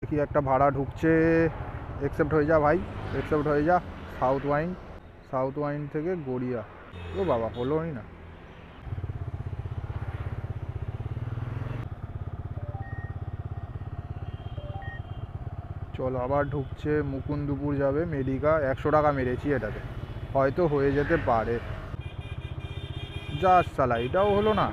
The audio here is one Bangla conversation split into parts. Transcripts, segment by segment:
দেখি একটা ভাড়া ঢুকছে, অ্যাকসেপ্ট হয়ে যা ভাই, অ্যাকসেপ্ট হয়ে যা। সাউথ ওয়াইন থেকে গড়িয়া। ও বাবা, হলোই না। চল, আবার ঢুকছে, মুকুন্দপুর যাবে, মেডিকা। 100 টাকা মেরেছি এটাতে, হয়তো হয়ে যেতে পারে। যা সালা, এটাও হলো না।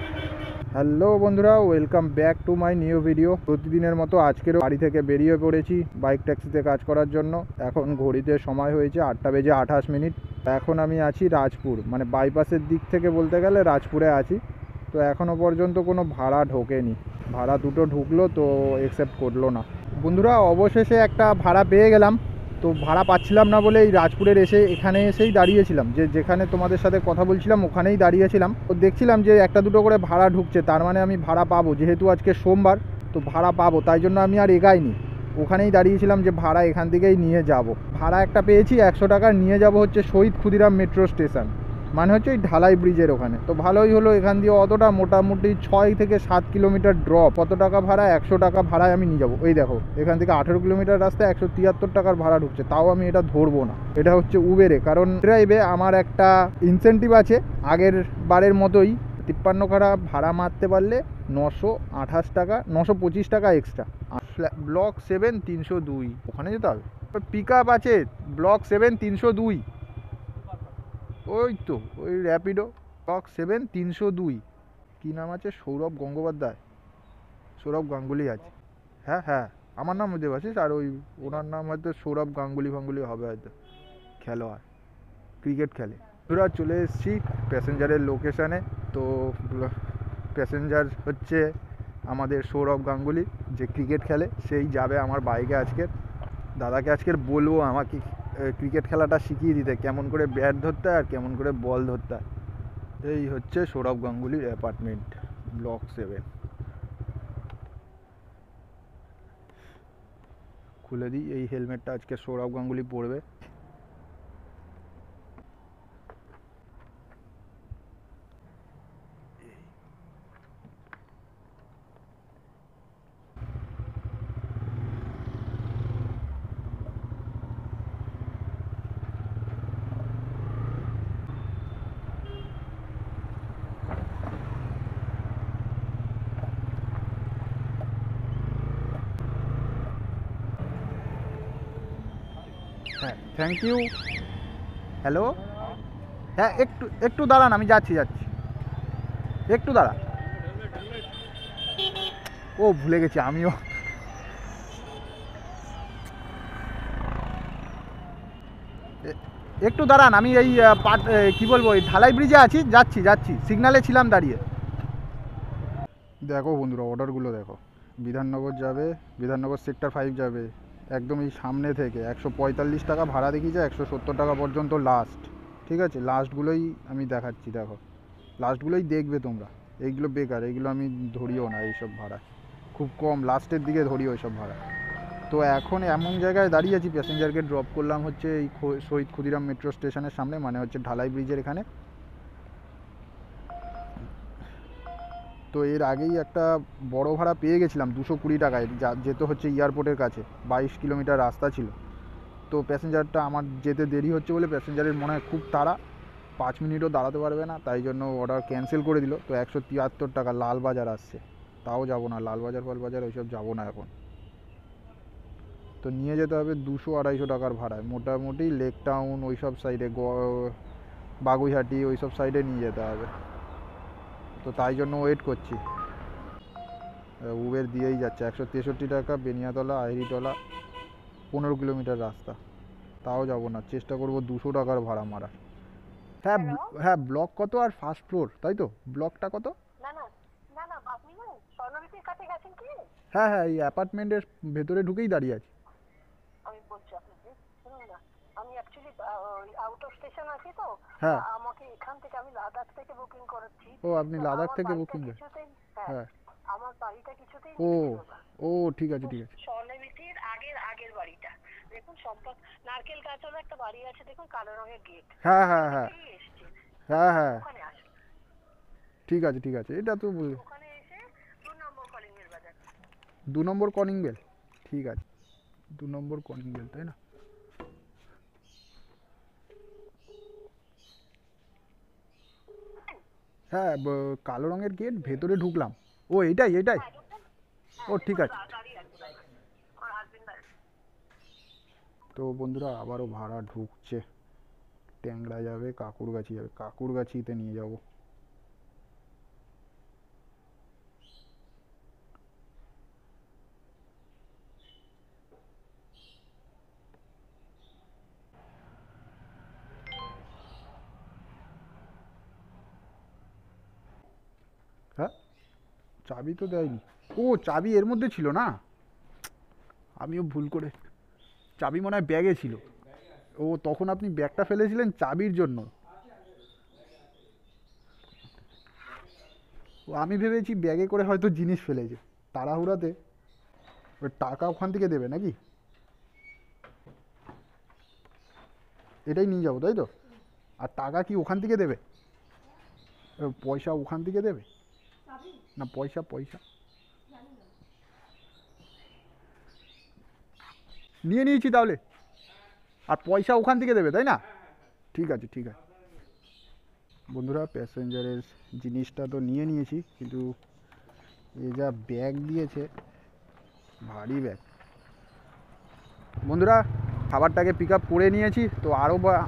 হ্যালো বন্ধুরা, welcome back to my new video. প্রতিদিনের মতো আজকেরও বাড়ি থেকে বেরিয়ে পড়েছি বাইক ট্যাক্সিতে কাজ করার জন্য। এখন ঘড়িতে সময় হয়েছে 8:28। এখন আমি আছি রাজপুর, মানে বাইপাসের দিক থেকে বলতে গেলে রাজপুরে আছি। তো এখনও পর্যন্ত কোনো ভাড়া ঢোকেনি। ভাড়া দুটো ঢুকলো তো অ্যাকসেপ্ট করলো না। বন্ধুরা, অবশেষে একটা ভাড়া পেয়ে গেলাম। তো ভাড়া পাচ্ছিলাম না বলে এই রাজপুরের এখানে এসেই দাঁড়িয়েছিলাম, যেখানে তোমাদের সাথে কথা বলছিলাম ওখানেই দাঁড়িয়েছিলাম। তো দেখছিলাম যে একটা দুটো করে ভাড়া ঢুকছে, তার মানে আমি ভাড়া পাবো, যেহেতু আজকে সোমবার তো ভাড়া পাবো। তাই জন্য আমি আর এগাইনি, ওখানেই দাঁড়িয়েছিলাম যে ভাড়া এখান থেকেই নিয়ে যাব। ভাড়া একটা পেয়েছি 100 টাকার, নিয়ে যাব হচ্ছে শহীদ ক্ষুদিরাম মেট্রো স্টেশন, মানে হচ্ছে ওই ঢালাই ব্রিজের ওখানে। তো ভালোই হলো, এখান দিয়ে অতটা মোটামুটি 6 থেকে 7 কিলোমিটার ড্রপ। কত টাকা ভাড়া? 100 টাকা ভাড়ায় আমি নিয়ে যাবো। এই দেখো, এখান থেকে 18 কিলোমিটার রাস্তায় 173 টাকার ভাড়া ঢুকছে। তাও আমি এটা ধরবো না, এটা হচ্ছে উবেরে। কারণ ড্রাইভে আমার একটা ইনসেন্টিভ আছে আগের বারের মতোই। 53 টাকা ভাড়া মারতে পারলে 928 টাকা, 925 টাকা এক্সট্রা। ব্লক 7 302, ওখানে যেতে হবে। পিক আপ আছে ব্লক 7 302। ওই তো ওই র্যাপিডো ব্লক 7 302। কী নাম আছে? সৌরভ গঙ্গোপাধ্যায়, সৌরভ গাঙ্গুলি আছে। হ্যাঁ হ্যাঁ, আমার নাম দেবাশিস, আর ওই ওনার নাম হয়তো সৌরভ গাঙ্গুলি ফাঙ্গুলি হবে হয়তো। খেলোয়াড়, ক্রিকেট খেলে। পুরা চলে এসেছি প্যাসেঞ্জারের লোকেশানে। তো প্যাসেঞ্জার হচ্ছে আমাদের সৌরভ গাঙ্গুলি, যে ক্রিকেট খেলে, সেই যাবে আমার বাইকে আজকে। দাদাকে আজকের বলবো আমাকে ক্রিকেট খেলাটা শিখিয়ে দিতে, কেমন করে ব্যাট ধরতে হয় আর কেমন করে বল ধরতে হয়। এই হচ্ছে সৌরভ গাঙ্গুলির অ্যাপার্টমেন্ট, ব্লক 7। খুলে দিই, এই হেলমেটটা আজকে সৌরভ গাঙ্গুলি পরবে। হ্যাঁ, থ্যাংক ইউ। হ্যালো, হ্যাঁ একটু একটু দাঁড়ান, আমি যাচ্ছি। একটু দাঁড়ান। ও, ভুলে গেছি আমিও। একটু দাঁড়ান, আমি এই কি বলবো, এই ঢালাই ব্রিজে আছি, যাচ্ছি, সিগনালে ছিলাম দাঁড়িয়ে। দেখো বন্ধুরা, অর্ডারগুলো দেখো। বিধাননগর যাবে, বিধাননগর সেক্টর 5 যাবে, একদম এই সামনে থেকে 145 টাকা ভাড়া দেখিয়েছে, 170 টাকা পর্যন্ত লাস্ট। ঠিক আছে, লাস্টগুলোই আমি দেখাচ্ছি, দেখো লাস্টগুলোই দেখবে তোমরা। এইগুলো বেকার, এইগুলো আমি ধরিও না, এইসব ভাড়া খুব কম, লাস্টের দিকে ধরি ওইসব ভাড়া। তো এখন এমন জায়গায় দাঁড়িয়েছি, প্যাসেঞ্জারকে ড্রপ করলাম হচ্ছে এই শহীদ ক্ষুদিরাম মেট্রো স্টেশনের সামনে, মানে হচ্ছে ঢালাই ব্রিজের এখানে। তো এর আগেই একটা বড় ভাড়া পেয়ে গেছিলাম 220 টাকায়, যেতে হচ্ছে এয়ারপোর্টের কাছে, 22 কিলোমিটার রাস্তা ছিল। তো প্যাসেঞ্জারটা আমার যেতে দেরি হচ্ছে বলে প্যাসেঞ্জারের মনে হয় খুব তাড়া, 5 মিনিটও দাঁড়াতে পারবে না, তাই জন্য অর্ডার ক্যান্সেল করে দিল। তো 173 টাকা, লালবাজার আসছে। তাও যাবো না, লালবাজার ফালবাজার ওইসব যাবো না এখন। তো নিয়ে যেতে হবে 200-250 টাকার ভাড়ায়, মোটামুটি লেক টাউন ওইসব সাইডে, বাগুইহাটি ওইসব সাইডে নিয়ে যেতে হবে। তো তাই জন্য ওয়েট করছি। উবের দিয়েই যাচ্ছে 163 টাকা, বেনিয়াতলা আহিরিটলা, 15 কিলোমিটার রাস্তা। তাও যাব না, চেষ্টা করব 200 টাকার ভাড়া মারার। হ্যাঁ হ্যাঁ, ব্লক কত আর ফার্স্ট ফ্লোর, তাই তো? ব্লকটা কত? না না না না, আপনি না স্বর্ণবীথির কাছে গেছেন কি? হ্যাঁ হ্যাঁ, এই অ্যাপার্টমেন্টের ভেতরে ঢুকেই দাঁড়িয়ে আছি। আমি বলছি আপনাকে, শুনুন না, আমি অ্যাকচুয়ালি আউট অফ স্টেশন আছি তো। হ্যাঁ। আমাকে এখান থেকে, আমি লাদাখ থেকে বুকিং করেছি। ও, আপনি তো লাদাখ আমার থেকে বাড়িটা বুকিং? কিছুতেই, হ্যাঁ, হ্যাঁ। আমার বাড়িটা কিছুতেই ও নিচ্ছিল না। ও, ঠিক আছে ঠিক আছে। স্বর্ণবীথির আগের আগের বাড়িটা দেখুন, সম্পদ নারকেল গাছওয়ালা একটা বাড়ি আছে দেখুন, কালো রঙের গেট। হ্যাঁ হ্যাঁ হ্যাঁ এসছি, হ্যাঁ হ্যাঁ, ওখানে আসুন। ঠিক আছে ঠিক আছে, এটা তো ওখানে এসে 2 নম্বর কলিং বেল বাজান। 2 নম্বর কলিং বেল, ঠিক আছে। 2 নম্বর কনিং বেল, তাই না? হ্যাঁ, কালো রঙের গেট, ভেতরে ঢুকলাম। ও এটাই এটাই। হ্যাঁ ঢুকবেন। ও হ্যাঁ ঠিক দেখুন আছে। গাড়ি আছে বাইরে। আমার হাজবেন্ড আছে। তো বন্ধুরা আবারও ভাড়া ঢুকছে। ট্যাংরা যাবে, কাকুরগাছি যাবে, কাকুরগাছিতে নিয়ে যাব। হ্যাঁ, চাবি তো দেয়নি। ও চাবি এর মধ্যে ছিল না, আমিও ভুল করে, চাবি মনে হয় ব্যাগে ছিল। ও তখন আপনি ব্যাগটা ফেলেছিলেন চাবির জন্য। ও আমি ভেবেছি ব্যাগে করে হয়তো জিনিস ফেলেছে তাড়াহুড়াতে। ওই টাকা ওখান থেকে দেবে নাকি? এটাই নিয়ে যাবো তাই তো? আর টাকা কি ওখান থেকে দেবে? পয়সা ওখান থেকে দেবে না? পয়সা পয়সা নিয়ে নিয়েছি তাহলে, আর পয়সা ওখান থেকে দেবে তাই না? ঠিক আছে ঠিক আছে। বন্ধুরা প্যাসেঞ্জারের জিনিসটা তো নিয়ে নিয়েছি, কিন্তু এ যা ব্যাগ দিয়েছে, ভারী ব্যাগ। বন্ধুরা খাবারটাকে পিক আপ করে নিয়েছি, তো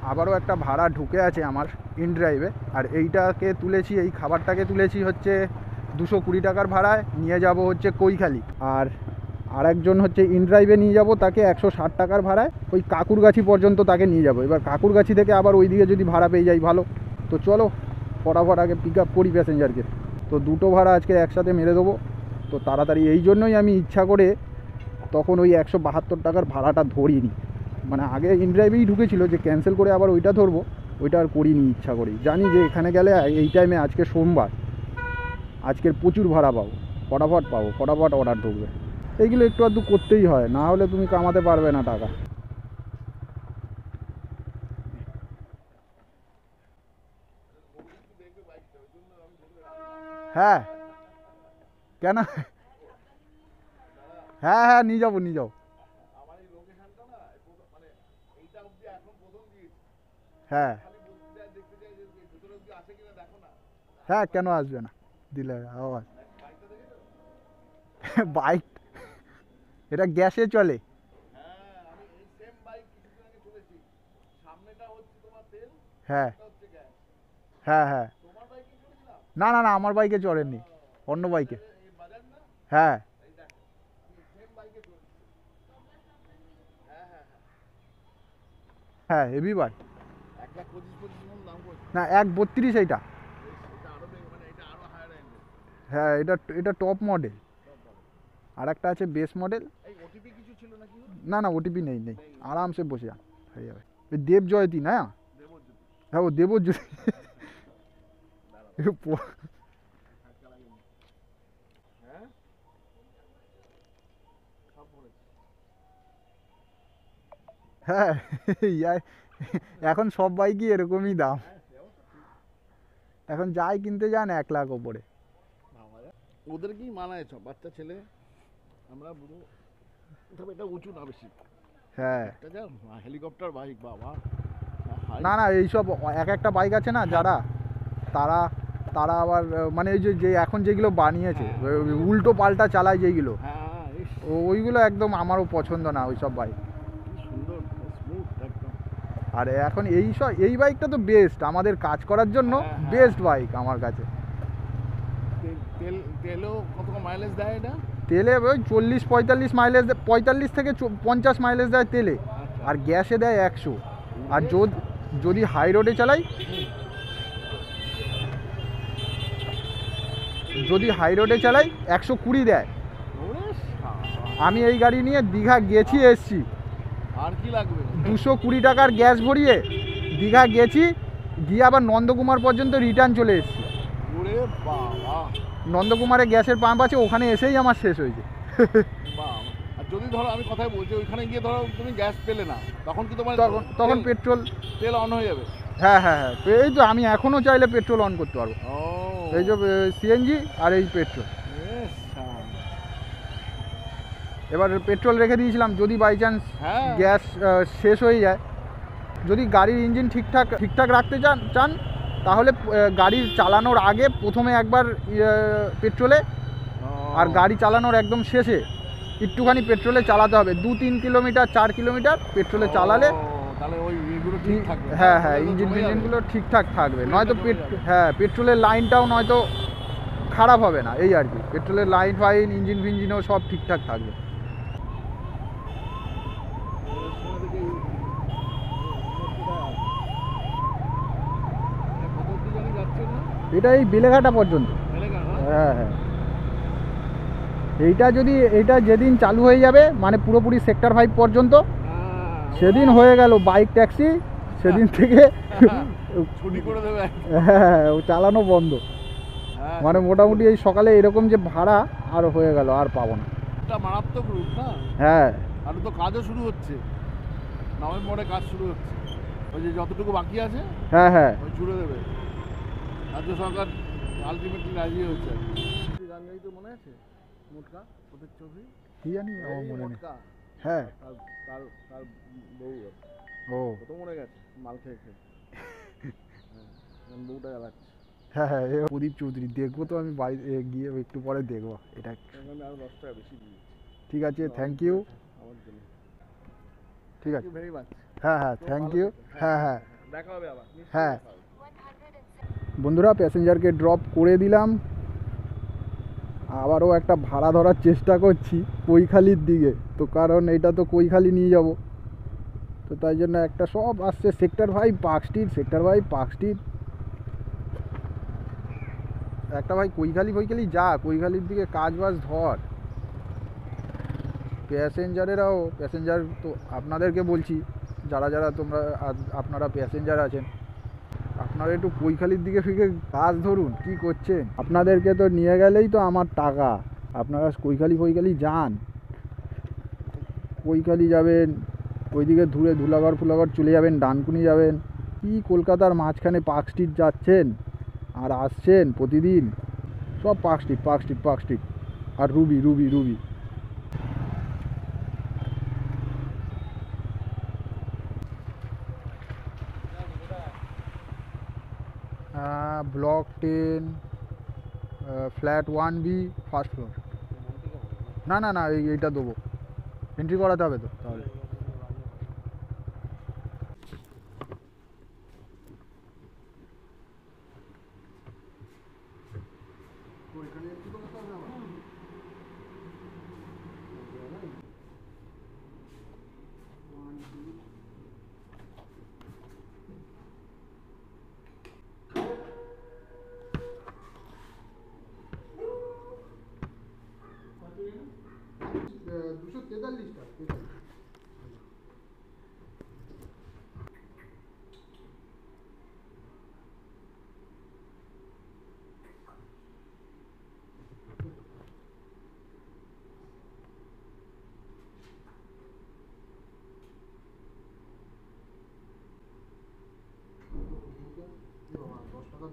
আবারও একটা ভাড়া ঢুকে আছে আমার ইন ড্রাইভে। আর এইটাকে তুলেছি, এই খাবারটাকে তুলেছি হচ্ছে 220 টাকার ভাড়ায়, নিয়ে যাব হচ্ছে কৈখালি। আর একজন হচ্ছে ইন ড্রাইভে নিয়ে যাব, তাকে 160 টাকার ভাড়ায় ওই কাকুরগাছি পর্যন্ত তাকে নিয়ে যাব। এবার কাকুরগাছি থেকে আবার ওই দিকে যদি ভাড়া পেয়ে যাই ভালো। তো চলো ফটাফট আগে পিক আপ করি প্যাসেঞ্জারকে। তো দুটো ভাড়া আজকে একসাথে মেরে দেবো। তো তাড়াতাড়ি, এই জন্যই আমি ইচ্ছা করে তখন ওই 172 টাকার ভাড়াটা ধরিনি। মানে আগে ইন ড্রাইভেই ঢুকেছিল, যে ক্যান্সেল করে আবার ওইটা ধরবো, ওইটা আর করিনি ইচ্ছা করেই। জানি যে এখানে গেলে এই টাইমে, আজকে সোমবার, আজকের প্রচুর ভাড়া পাবো, ফটাফট পাবো, ফটাফট অর্ডার ঢুকবে। এইগুলো একটু আধটু করতেই হয়, না হলে তুমি কামাতে পারবে না টাকা। হ্যাঁ কেন? হ্যাঁ হ্যাঁ নিয়ে যাবো নিয়ে যাবো। হ্যাঁ হ্যাঁ কেন আসবে না, দিলে আওয়াজ। বাইক এটা গ্যাসে চলে। হ্যাঁ হ্যাঁ হ্যাঁ। না না না, আমার বাইকে চড়েননি, অন্য বাইকে। হ্যাঁ হ্যাঁ হেভি বাইক। না 1.32 এইটা। হ্যাঁ এটা এটা টপ মডেল। আর একটা আছে বেস মডেল। না না ওটিপি নেই নেই, আরামসে বসে যান, হয়ে যাবে। ওই দেবজয়তী না? হ্যাঁ ও দেবজ্যোতি। হ্যাঁ এখন সব বাইকই এরকমই দাম। এখন যাই কিনতে যান 1 লাখ ওপরে। ওদের কি মানায়, সব বাচ্চা ছেলে, আমরা বুড়ো, তবে এটা উঁচু না বেশি। হ্যাঁ এটা যা হেলিকপ্টার বাইক বাবা। না না এইসব একটা বাইক আছে না যারা, তারা তারা আবার মানে এই যে এখন যেগুলো বানিয়েছে উল্টো পাল্টা চালায় যেগুলো, হ্যাঁ ওইগুলো একদম আমারও পছন্দ না ওইসব বাইক। কি সুন্দর স্মুথ একদম। আর এখন এই বাইকটা তো বেস্ট আমাদের কাজ করার জন্য, বেস্ট বাইক আমার কাছে। তেলও কত মাইলেজ দেয় এটা? তেলে ওই 40-45 মাইলেজ, 45 থেকে 50 মাইলেজ দেয় তেলে। আর গ্যাসে দেয় 100। আর যদি হাই রোডে চালাই, যদি হাই রোডে চালাই 120 দেয়। আমি এই গাড়ি নিয়ে দীঘা গেছি এসছি। আর কি লাগবে? 220 টাকার গ্যাস ভরিয়ে দীঘা গেছি, গিয়ে আবার নন্দকুমার পর্যন্ত রিটার্ন চলে এসেছি। ওরে বাবা, নন্দকুমারে গ্যাসের পাম্প আছে, ওখানে এসেই আমার শেষ হয়েছে। বাবা। আর যদি ধরো আমি কথাই বলছি, ওইখানে গিয়ে ধরো তুমি গ্যাস পেলে না, তখন কি তোমার তখন পেট্রোল তেল অন হয়ে যাবে? হ্যাঁ হ্যাঁ হ্যাঁ, এই তো আমি এখনও চাইলে পেট্রোল অন করতে পারবো। ও এই যে সিএনজি আর এই পেট্রোল। এবার পেট্রোল রেখে দিয়েছিলাম, যদি বাই চান্স হ্যাঁ। গ্যাস শেষ হয়ে যায়, যদি গাড়ির ইঞ্জিন ঠিকঠাক রাখতে চান তাহলে গাড়ির চালানোর আগে প্রথমে একবার পেট্রোলে, আর গাড়ি চালানোর একদম শেষে একটুখানি পেট্রোলে চালাতে হবে। 2-3 কিলোমিটার 4 কিলোমিটার পেট্রোলে চালালে তাহলে ওই ইগুলো ঠিক থাকবে। হ্যাঁ ইঞ্জিনগুলো ঠিকঠাক থাকবে, নয়তো পেট্রোলের লাইনটাও নয়তো খারাপ হবে না, এই আর কি। পেট্রোলের লাইন ফাইন ইঞ্জিন ফিঞ্জিনও সব ঠিকঠাক থাকবে। এটা এই বেলেঘাটা পর্যন্ত। হ্যাঁ এইটা যেদিন চালু হয়ে যাবে, মানে পুরোপুরি সেক্টর 5 পর্যন্ত, সেদিন হয়ে গেল বাইক ট্যাক্সি, সেদিন থেকে ছুটি করে দেবে। হ্যাঁ চালানো বন্ধ। মানে মোটামুটি এই সকালে এরকম যে ভাড়া আর হয়ে গেল, আর পাবো না। এটা মারাত্মক রূপ না? হ্যাঁ আর তো কাজও শুরু হচ্ছে, নভেম্বরে কাজ শুরু হচ্ছে। ওই যে যতটুকু বাকি আছে হ্যাঁ ওই জুড়ে দেবে। রাজ্য সরকার আলটিমেটলি রাজি হয়েছে। গান গাই তো মনে আছে? মোটকা ওদের ছবি কি জানি আমার মনে নেই। মোটকা, হ্যাঁ তার বউ ও কত মরে গেছে মাল খেয়ে খেয়ে। বউটা জ্বালাচ্ছে। হ্যাঁ প্রদীপ চৌধুরী দেখবো তো, আমি বাড়ি গিয়ে একটু পরে দেখবো এটা। আমি আরো 10 টাকা বেশি দিয়েছি। ঠিক আছে, থ্যাংক ইউ। আমার জন্য ঠিক আছে, ভেরি মাচ। হ্যাঁ থ্যাংক ইউ। হ্যাঁ দেখা হবে আবার। হ্যাঁ বন্ধুরা, প্যাসেঞ্জারকে ড্রপ করে দিলাম, আবারও একটা ভাড়া ধরার চেষ্টা করছি কৈখালির দিকে। তো কারণ এটা তো কৈখালি নিয়ে যাব, তো তাই জন্য একটা সব আসছে sector 5 park street, sector 5 park street. একটা ভাই কৈখালি কৈখালির দিকে কাজ বাজ ধর। প্যাসেঞ্জার তো আপনাদেরকে বলছি, যারা আপনারা প্যাসেঞ্জার আছেন, আপনারা একটু কৈখালির দিকে ফিরে কাজ ধরুন। কি করছেন? আপনাদেরকে তো নিয়ে গেলেই তো আমার টাকা। আপনারা কৈখালি যান, কৈখালি যাবেন, ওইদিকে ধুলাগড় ফুলাগড় চলে যাবেন, ডানকুনি যাবেন। কি কলকাতার মাঝখানে পার্ক স্ট্রিট যাচ্ছেন আর আসছেন প্রতিদিন? সব পার্ক স্ট্রিট। আর Ruby block 10 flat 1B first floor. না এইটা দেবো, এন্ট্রি করাতে হবে তো তাহলে।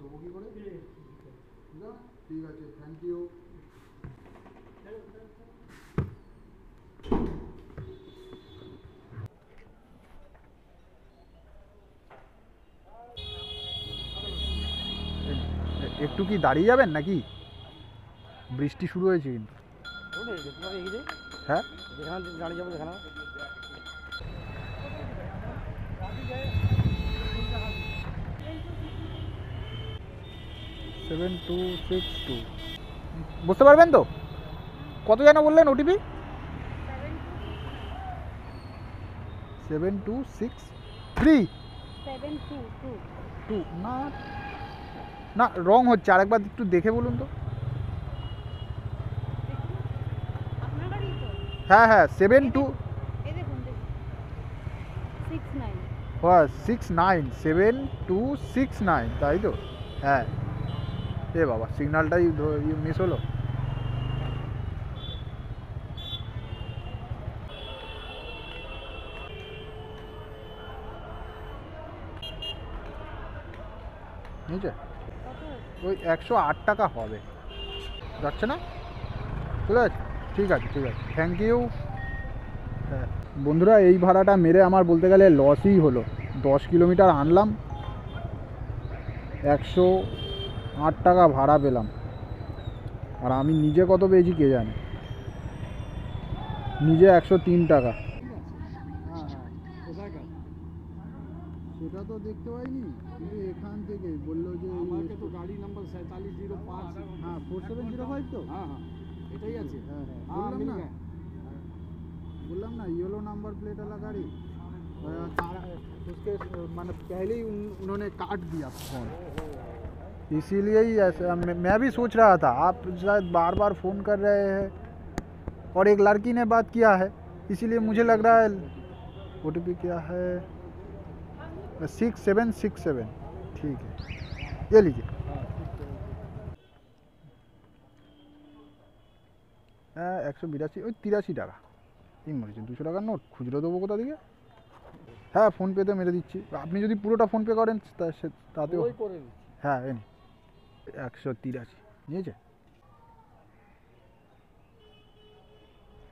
দেবো কি করে? ঠিক আছে, থ্যাংক ইউ। একটু কি দাঁড়িয়ে যাবেন নাকি? বৃষ্টি শুরু হয়েছে কিন্তু। হ্যাঁ দাঁড়িয়ে যাবো যেখানে। বুঝতে পারবেন তো? কত যেন বললেন ওটিপি? 7263 না রং হচ্ছে, আরেকবার একটু দেখে বলুন তো। হ্যাঁ 7269 তাই তো? হ্যাঁ এ বাবা, সিগন্যালটাই মিস হলো। নিচে ওই 108 টাকা হবে, যাচ্ছে না? ঠিক আছে, থ্যাংক ইউ। হ্যাঁ বন্ধুরা, এই ভাড়াটা মেরে আমার বলতে গেলে লসই হলো। 10 কিলোমিটার আনলাম, 108 টাকা ভাড়া পেলাম। আর আমি নিজে কত পেয়েছি কে জানে, নিজে 103 টাকা। হ্যাঁ হ্যাঁ, কোথাকার সেটা তো দেখতে পাইনি, কিন্তু এখান থেকে বললো যে আমাকে তো গাড়ি নাম্বার 4705। হ্যাঁ 4705 তো। হ্हाँ हाँ এটাই আছে। হ্যাঁ হ্যাঁ, हाँ मिल गया। बोललाम ना येलो नंबर प्लेट वाला गाड़ी। उसके मैंने पहले ही उन्होंने काट दिया फ़ोन, इसीलिए ही ऐसा मैं भी सोच रहा था आप शायद बार बार फ़ोन कर रहे हैं, और एक लड़की ने बात किया है, इसीलिए मुझे लग रहा है OTP क्या है 6767। ठीक है, ये लीजिए। হ্যাঁ 182 ওই 83 টাকা। ঠিক বলেছেন, 200 টাকার নোট খুচরো দেবো কোথা থেকে? হ্যাঁ ফোনপেতে মেরে দিচ্ছি, আপনি যদি পুরোটা ফোনপে করেন তাতেও। ওই করে দিচ্ছি। হ্যাঁ এনে 183 নিয়েছে।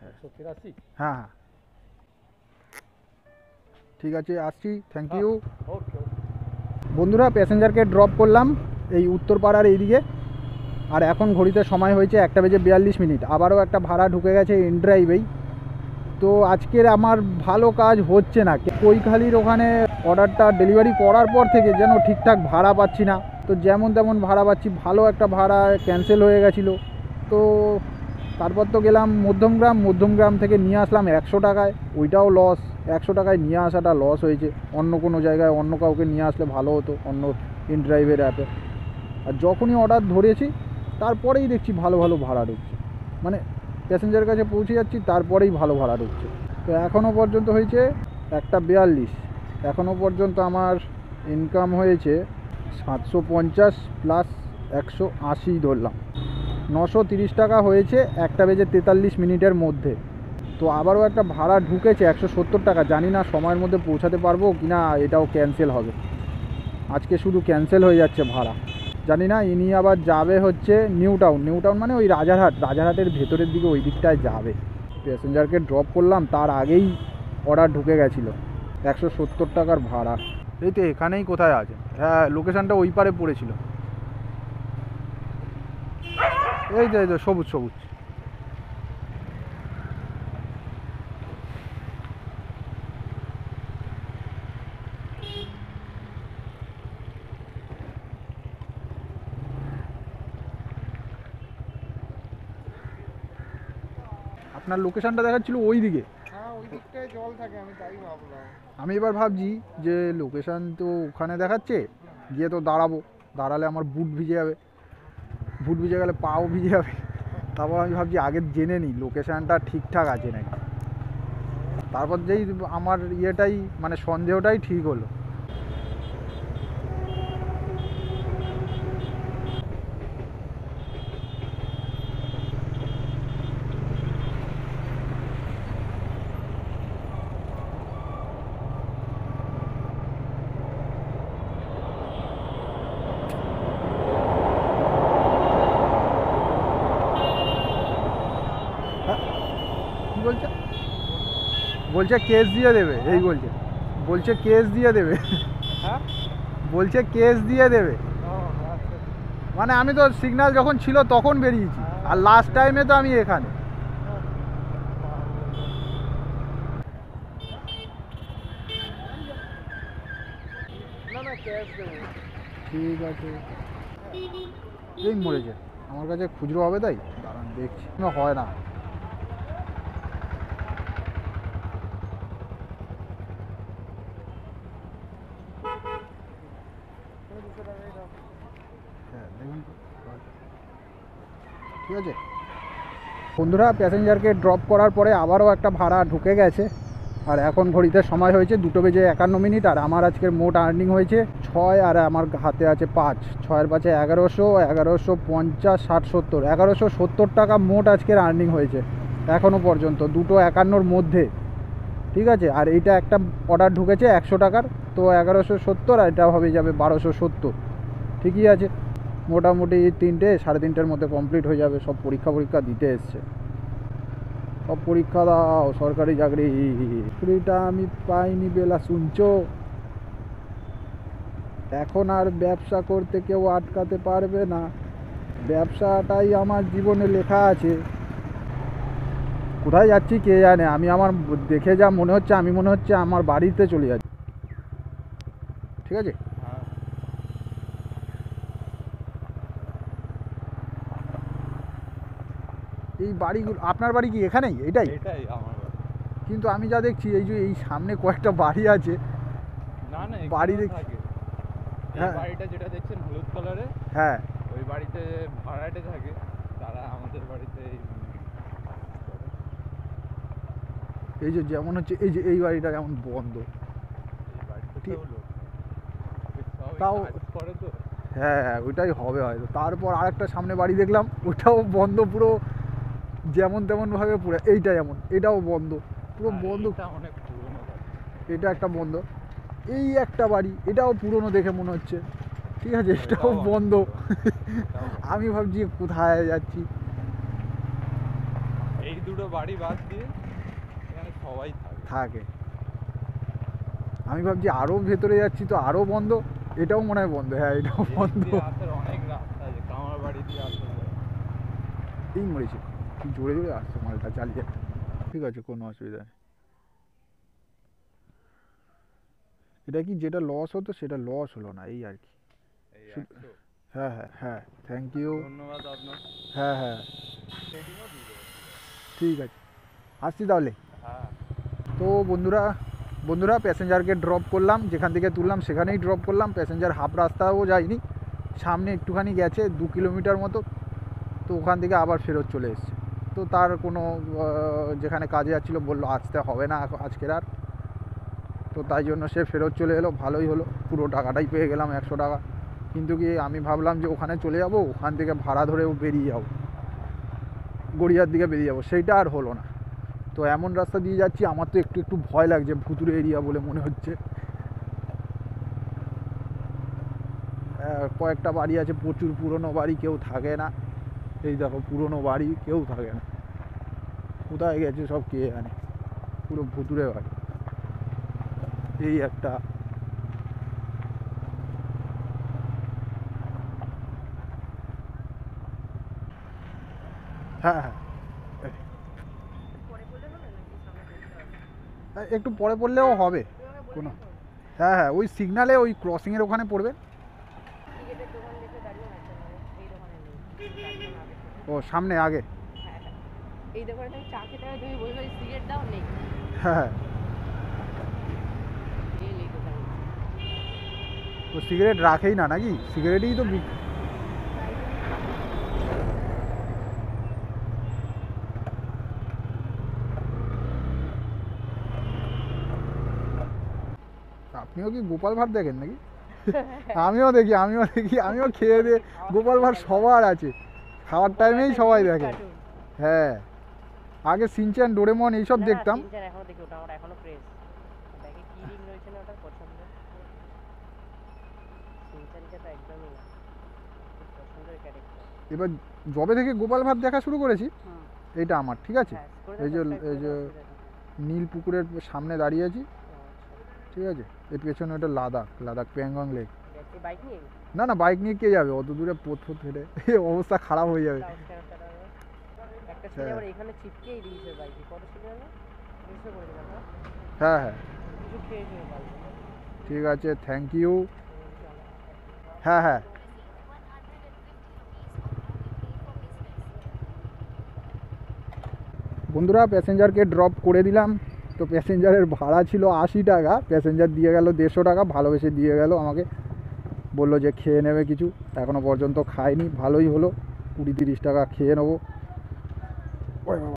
183। হ্যাঁ হ্যাঁ ঠিক আছে, আসছি, থ্যাংক ইউ। ওকে। বন্ধুরা, প্যাসেঞ্জারকে ড্রপ করলাম এই উত্তরপাড়ার এইদিকে, আর এখন ঘড়িতে সময় হয়েছে 1:42। আবারও একটা ভাড়া ঢুকে গেছে ইন ড্রাইভেই। তো আজকের আমার ভালো কাজ হচ্ছে না, কৈখালির ওখানে অর্ডারটা ডেলিভারি করার পর থেকে যেন ঠিকঠাক ভাড়া পাচ্ছি না। তো যেমন তেমন ভাড়া পাচ্ছি, ভালো একটা ভাড়া ক্যান্সেল হয়ে গেছিলো। তো তারপর তো গেলাম মধ্যমগ্রাম থেকে নিয়ে আসলাম 100 টাকায়, ওইটাও লস। 100 টাকায় নিয়ে আসাটা লস হয়েছে। অন্য কোনো জায়গায় অন্য কাউকে নিয়ে আসলে ভালো হতো, অন্য ইন ড্রাইভের অ্যাপে। আর যখনই অর্ডার ধরেছি তারপরেই দেখছি ভালো ভালো ভাড়া ঢুকছে, মানে প্যাসেঞ্জারের কাছে পৌঁছে যাচ্ছি তারপরেই ভালো ভাড়া ঢুকছে। তো এখনও পর্যন্ত হয়েছে 1:42। এখনও পর্যন্ত আমার ইনকাম হয়েছে 750 প্লাস 180 ধরলাম, 930 টাকা হয়েছে 1:43 মধ্যে। তো আবারও একটা ভাড়া ঢুকেছে 170 টাকা, জানি না সময়ের মধ্যে পৌঁছাতে পারবো কি না, এটাও ক্যান্সেল হবে। আজকে শুধু ক্যান্সেল হয়ে যাচ্ছে ভাড়া, জানি না। ইনি আবার যাবে হচ্ছে নিউ টাউন মানে ওই রাজারহাটের ভেতরের দিকে, ওই দিকটায় যাবে। প্যাসেঞ্জারকে ড্রপ করলাম, তার আগেই অর্ডার ঢুকে গেছিলো 170 টাকার ভাড়া। এই তো এখানেই কোথায় আছে, হ্যাঁ লোকেশানটা ওই পারে পড়েছিল। এই তো সবুজ। আপনার লোকেশানটা দেখাচ্ছিল ওই দিকে। হ্যাঁ ওই দিকটায় জল থাকে, আমি তাই ভাবলাম। আমি এবার ভাবছি যে লোকেশান তো ওখানে দেখাচ্ছে, গিয়ে তো দাঁড়ালে আমার বুট ভিজে যাবে, বুট ভিজে গেলে পাও ভিজে যাবে। তারপর আমি ভাবছি আগে জেনে নিই লোকেশানটা ঠিকঠাক আছে নাকি। তারপর যেই আমার ইয়েটাই মানে সন্দেহটাই ঠিক হলো। বলছে কেস দিয়ে দেবে, এই বলছে কেস দিয়ে দেবে। হ্যাঁ বলছে কেস দিয়ে দেবে, মানে আমি তো সিগন্যাল যখন ছিল তখন বেরিয়েছি, আর লাস্ট টাইমে তো আমি এখানে। না ক্যাশ দেবো। ঠিক আছে, এই মরেছে আমার কাছে, খুচরো হবে তাই দাঁড়ান দেখছি, হয় না। ঠিক আছে বন্ধুরা, প্যাসেঞ্জারকে ড্রপ করার পরে আবারও একটা ভাড়া ঢুকে গেছে, আর এখন ঘড়িতে সময় হয়েছে 2:51, আর আমার আজকের মোট আর্নিং হয়েছে 6, আর আমার হাতে আছে 5। 6 5 1100, 1150, 60, 70, 1170 টাকা মোট আজকের আর্নিং হয়েছে এখনও পর্যন্ত, 2:51 মধ্যে। ঠিক আছে, আর এইটা একটা অর্ডার ঢুকেছে 100 টাকার, তো 1170, আর এটা হবে যাবে 1270। ঠিকই আছে, মোটামুটি 3টে 3:30-র মধ্যে কমপ্লিট হয়ে যাবে। সব পরীক্ষা দিতে এসছে। সব পরীক্ষা দাও, সরকারি চাকরি। চাকরিটা আমি পাইনি বেলা, শুনছো? এখন আর ব্যবসা করতে কেউ আটকাতে পারবে না, ব্যবসাটাই আমার জীবনে লেখা আছে। কোথায় যাচ্ছি কে জানে, আমি আমার দেখে যা মনে হচ্ছে, আমি মনে হচ্ছে আমার বাড়িতে চলে যাচ্ছি। ঠিক আছে, হ্যাঁ এই বাড়িগুলো, আপনার বাড়ি কি এখানেই এটাই? এটাই আমার বাড়ি। কিন্তু আমি যা দেখছি এই যে এই সামনে কয়েকটা বাড়ি আছে। না না বাড়ি বাড়ি দেখ- থাকে। এই হ্যাঁ। বাড়িটা যেটা দেখছেন হলুদ কালারে, হ্যাঁ, ওই বাড়িতে ভাড়াটে থাকে, তারা আমাদের বাড়িতে এই যে যেমন হচ্ছে এই যে এই বাড়িটা যেমন বন্ধ। ঠিক। তাও করে তো। হ্যাঁ হ্যাঁ, ওইটাই হবে হয়তো। তারপর আরেকটা সামনে বাড়ি দেখলাম, ওটাও বন্ধ পুরো, যেমন তেমনভাবে পুরো। এইটা যেমন, এটাও বন্ধ, পুরো বন্ধ। এটা অনেক পুরনো বাড়ি। এটা একটা বন্ধ। এই একটা বাড়ি, এটাও পুরনো দেখে মনে হচ্ছে। ঠিক আছে, এটাও এটাও বন্ধ। এটাও আমি ভাবছি কোথায় যাচ্ছি। এই দুটো বাড়ি বাদ দিয়ে এখানে সবাই থাকে। থাকে, আমি ভাবছি আরও ভেতরে যাচ্ছি তো আরও বন্ধ। এটাও মনে হয় বন্ধ, হ্যাঁ এটাও এদিক বন্ধ। দিয়ে আসার অনেক রাস্তা আছে, কামার বাড়ি দিয়ে আসা যায়। এই মরেছে, কি জোরে জোরে আসছে মালটা চালিয়ে। ঠিক আছে, কোনো অসুবিধা নেই। এটা কি যেটা লস হতো সেটা লস হলো না, এই আর কি। এই শুধু- 100 হ্যাঁ হ্যাঁ হ্যাঁ, থ্যাংক ইউ। ধন্যবাদ আপনার। হ্যাঁ হ্যাঁ, সেটিংও দিয়ে দেবো। ঠিক আছে, আসছি তাহলে। হ্যাঁ তো বন্ধুরা প্যাসেঞ্জারকে ড্রপ করলাম, যেখান থেকে তুললাম সেখানেই ড্রপ করলাম। প্যাসেঞ্জার হাফ রাস্তাও যায়নি, সামনে একটুখানি গেছে 2 কিলোমিটার মতো, তো ওখান থেকে আবার ফেরত চলে এসছে। তো তার কোনো যেখানে কাজে যাচ্ছিলো বললো আসতে হবে না আজকের আর, তো তাই জন্য সে ফেরত চলে এলো। ভালোই হলো, পুরো টাকাটাই পেয়ে গেলাম, 100 টাকা। কিন্তু কি আমি ভাবলাম যে ওখানে চলে যাব, ওখান থেকে ভাড়া ধরেও বেরিয়ে যাবো, গড়িয়ার দিকে বেরিয়ে যাবো, সেইটা আর হলো না। তো এমন রাস্তা দিয়ে যাচ্ছি, আমার তো একটু একটু ভয় লাগছে, ভুতুরে এরিয়া বলে মনে হচ্ছে। কয়েকটা বাড়ি আছে, প্রচুর পুরনো বাড়ি, কেউ থাকে না। এই দেখো পুরনো বাড়ি, কেউ থাকে না। কোথায় গেছে সব কে জানে, পুরো ভুতুরে বাড়ি। এই একটা, হ্যাঁ হ্যাঁ, একটু পরে পড়লেও হবে কোনো। হ্যাঁ হ্যাঁ, ওই সিগনালে ওই ক্রসিংয়ের ওখানে পড়বে। ও সামনে আগে, এই দোকানে তুমি চা খেতে হবে, তুমি বলবে সিগারেট দাও, নেই। হ্যাঁ হ্যাঁ। এই দোকানে ও সিগারেট রাখেই না নাকি, সিগারেটই তো আপনিও কি গোপাল ভাঁড় দেখেন নাকি? আমিও দেখি, আমিও খেয়ে দিয়ে গোপাল ভাঁড় সবার আছে, খাওয়ার টাইমেই সবাই দেখে। হ্যাঁ, আগে সিনচ্যান, ডোরেমন এইসব দেখতাম। এখনো দেখি, ওটা আমার এখনো ক্রেজ। ব্যাগে কি রিং রয়েছে না ওটার পছন্দ। সিনচ্যানকে তো একদমই না, খুব পছন্দের ক্যারেক্টার। এবার যবে থেকে গোপাল ভাঁড় দেখা শুরু করেছি, এইটা আমার ঠিক আছে। এই যে নীল পুকুরের সামনে দাঁড়িয়ে আছি, ঠিক আছে। এর পেছনে ওটা লাদাখ প্যাংগং লেক। বাইক নিয়ে না না, বাইক নিয়ে কে যাবে অত দূরে, পথ হেঁটে অবস্থা খারাপ হয়ে যাবে। একটা ছেলে আবার এখানে চিপকেই দিয়েছে বাইকে, কত ছিল না বুঝতে করে দিলাম না। হ্যাঁ হ্যাঁ, কিছু খেয়েছে বাইকে। ঠিক আছে, থ্যাংক ইউ। হ্যাঁ হ্যাঁ, বন্ধুরা প্যাসেঞ্জারকে ড্রপ করে দিলাম। তো প্যাসেঞ্জারের ভাড়া ছিল 80 টাকা, প্যাসেঞ্জার দিয়ে গেল 150 টাকা, ভালোবেসে দিয়ে গেল আমাকে। বললো যে খেয়ে নেবে কিছু, এখনও পর্যন্ত খাইনি, ভালোই হলো, 20-30 টাকা খেয়ে নেবো।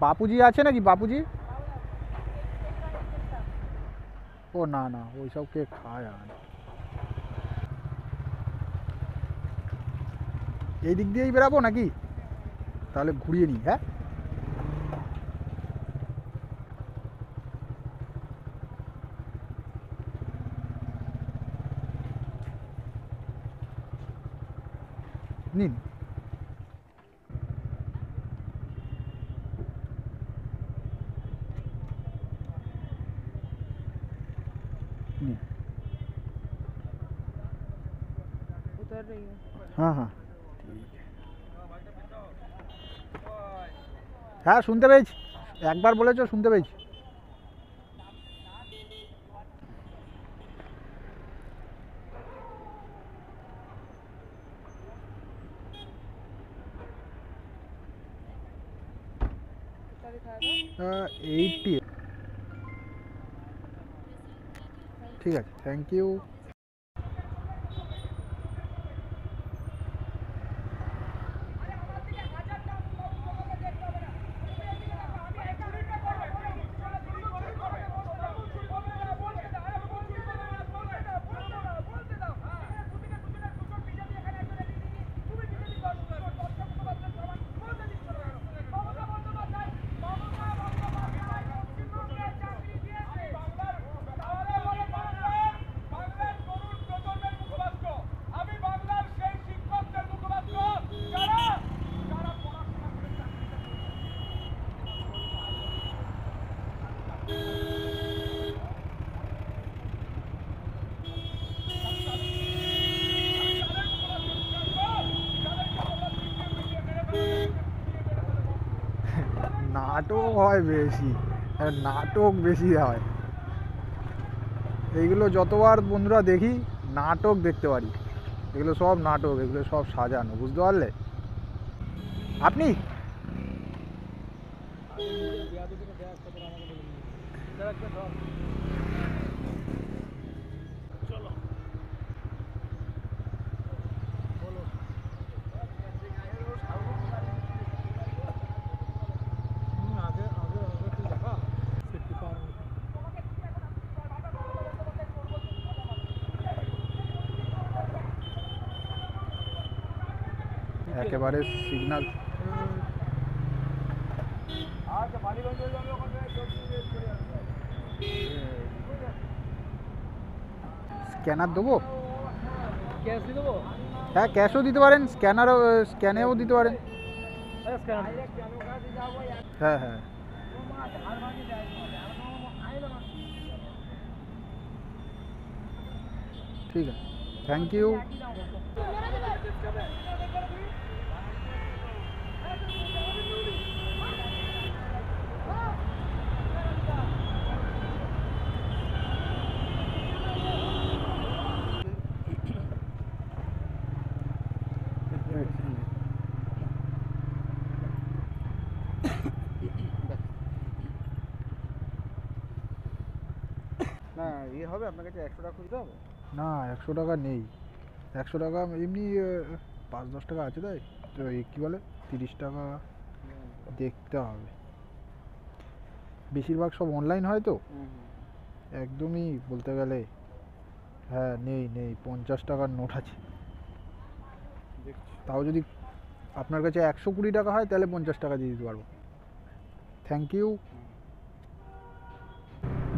বাপুজি আছে নাকি, বাপুজি? ও না না, ওই সব কে খায় আর। এই দিক দিয়েই বেরাবো নাকি, তাহলে ঘুরিয়ে নিই। হ্যাঁ, নিন। नहीं। उतर रही है। हाँ हाँ ठीक है। হ্যাঁ শুনতে পেয়েছি, একবার বলেছো শুনতে পেয়েছি। कितना दिखाया था? 80। ঠিক আছে, থ্যাংক ইউ। নাটক হয় বেশি, নাটক বেশি হয়। এইগুলো যতবার বন্ধুরা দেখি নাটক দেখতে পারি, এগুলো সব নাটক, এগুলো সব সাজানো, বুঝতে পারলে আপনি? একেবারে সিগন্যাল। স্ক্যানার দেবো? कैश दे दो। হ্যাঁ ক্যাশও দিতে পারেন, স্ক্যানেও দিতে পারেন। হ্যাঁ হ্যাঁ ঠিক আছে, থ্যাংক ইউ। না ইয়ে হবে, আপনার কাছে 100 টাকা খুঁজতে হবে? না 100 টাকা নেই, 100 টাকা এমনি 5-10 টাকা আছে, তাই তো এই কী বলে 30 টাকা দেখতে হবে। বেশিরভাগ সব অনলাইন হয় তো একদমই বলতে গেলে। হ্যাঁ নেই নেই, 50 টাকার নোট আছে। তাও যদি আপনার কাছে 120 টাকা হয় তাহলে 50 টাকা দিয়ে দিতে পারবো। Thank you.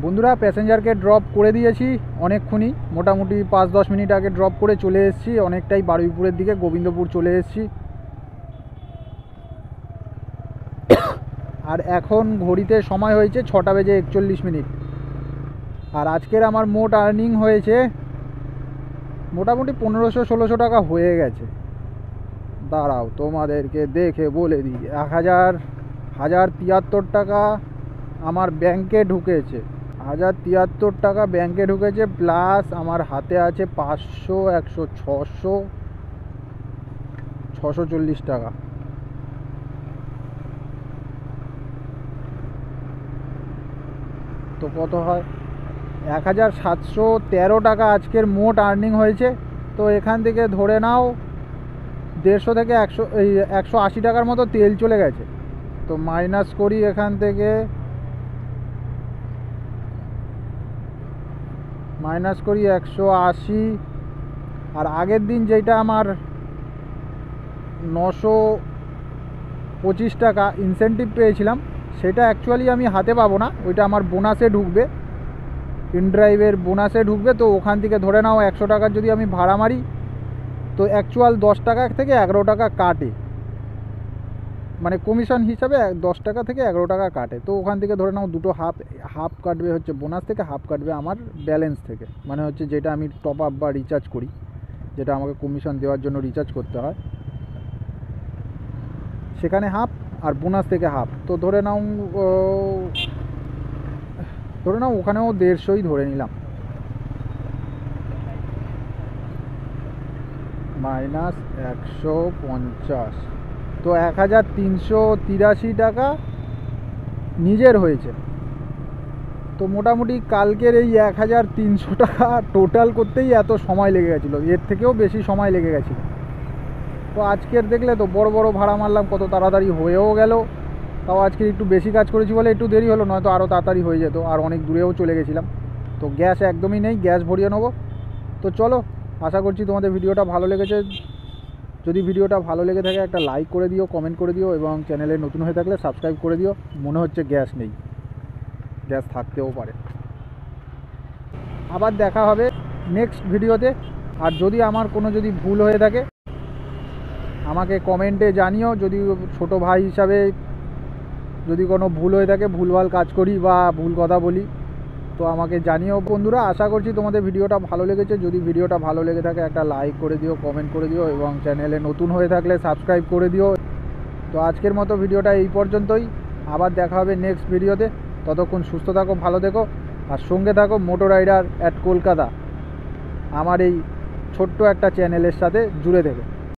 বন্ধুরা প্যাসেঞ্জারকে ড্রপ করে দিয়েছি অনেকক্ষণই, মোটামুটি 5-10 মিনিট আগে ড্রপ করে চলে এসেছি, অনেকটাই বারুইপুরের দিকে, গোবিন্দপুর চলে এসেছি। আর এখন ঘড়িতে সময় হয়েছে 6টা বেজে 41 মিনিট। আর আজকের আমার মোট আর্নিং হয়েছে মোটামুটি 1500-1600 টাকা হয়ে গেছে। দাঁড়াও তোমাদেরকে দেখে বলে দিই, 1073 টাকা আমার ব্যাংকে ঢুকেছে, 1073 টাকা ব্যাংকে ঢুকেছে, প্লাস আমার হাতে আছে 500, 100, 600, 640 টাকা। তো কত হয়? 1713 টাকা আজকের মোট আর্নিং হয়েছে। তো এখান থেকে ধরে নাও 150 থেকে 180 টাকার মতো তেল চলে গেছে। তো মাইনাস করি এখান থেকে, মাইনাস করি 180। আর আগের দিন যেটা আমার 925 টাকা ইনসেন্টিভ পেয়েছিলাম, সেটা অ্যাকচুয়ালি আমি হাতে পাবো না, ওইটা আমার বোনাসে ঢুকবে, ইনড্রাইভের বোনাসে ঢুকবে। তো ওখান থেকে ধরে নাও 100 টাকার যদি আমি ভাড়া মারি, তো অ্যাকচুয়াল 10 টাকা থেকে 11 টাকা কাটে। মানে কমিশন হিসাবে 10 টাকা থেকে 11 টাকা কাটে। তো ওখান থেকে ধরে নাও দুটো হাফ কাটবে হচ্ছে বোনাস থেকে, হাফ কাটবে আমার ব্যালেন্স থেকে, মানে হচ্ছে যেটা আমি টপ আপ বা রিচার্জ করি, যেটা আমাকে কমিশন দেওয়ার জন্য রিচার্জ করতে হয়, সেখানে হাফ, আর বোনাস থেকে হাফ। তো ধরে নাও ওখানেও 150ই ধরে নিলাম, মাইনাস 150, তো 1383 টাকা নিজের হয়েছে। তো মোটামুটি কালকের এই 1300 টাকা টোটাল করতেই এত সময় লেগে গেছিলো, এর থেকেও বেশি সময় লেগে গেছিলো। তো আজকের দেখলে তো বড় বড় ভাড়া মারলাম, কত তাড়াতাড়ি হয়েও গেল। তাও আজকে একটু বেশি কাজ করেছি বলে একটু দেরি হলো, নয়তো আরও তাড়াতাড়ি হয়ে যেত, আর অনেক দূরেও চলে গেছিলাম। তো গ্যাস একদমই নেই, গ্যাস ভরিয়ে নেবো। তো চলো, আশা করছি তোমাদের ভিডিওটা ভালো লেগেছে। যদি ভিডিওটা ভালো লেগে থাকে একটা লাইক করে দিও, কমেন্ট করে দিও, এবং চ্যানেলে নতুন হয়ে থাকলে সাবস্ক্রাইব করে দিও। মনে হচ্ছে গ্যাস নেই, গ্যাস থাকতেও পারে। আবার দেখা হবে নেক্সট ভিডিওতে। আর যদি আমার কোনো ভুল হয়ে থাকে আমাকে কমেন্টে জানিও। যদি ছোট ভাই হিসাবে যদি কোনো ভুল হয়ে থাকে, ভুলভাল কাজ করি বা ভুল কথা বলি, তো আমাকে জানিও। বন্ধুরা, আশা করছি তোমাদের ভিডিওটা ভালো লেগেছে। যদি ভিডিওটা ভালো লেগে থাকে একটা লাইক করে দিও, কমেন্ট করে দিও, এবং চ্যানেলে নতুন হয়ে থাকলে সাবস্ক্রাইব করে দিও। তো আজকের মতো ভিডিওটা এই পর্যন্তই। আবার দেখা হবে নেক্সট ভিডিওতে। ততক্ষণ সুস্থ থাকো, ভালো থেকো, আর সঙ্গে থাকো মোটো রাইডার অ্যাট কলকাতা, আমার এই ছোট্ট একটা চ্যানেলের সাথে জুড়ে থেকো।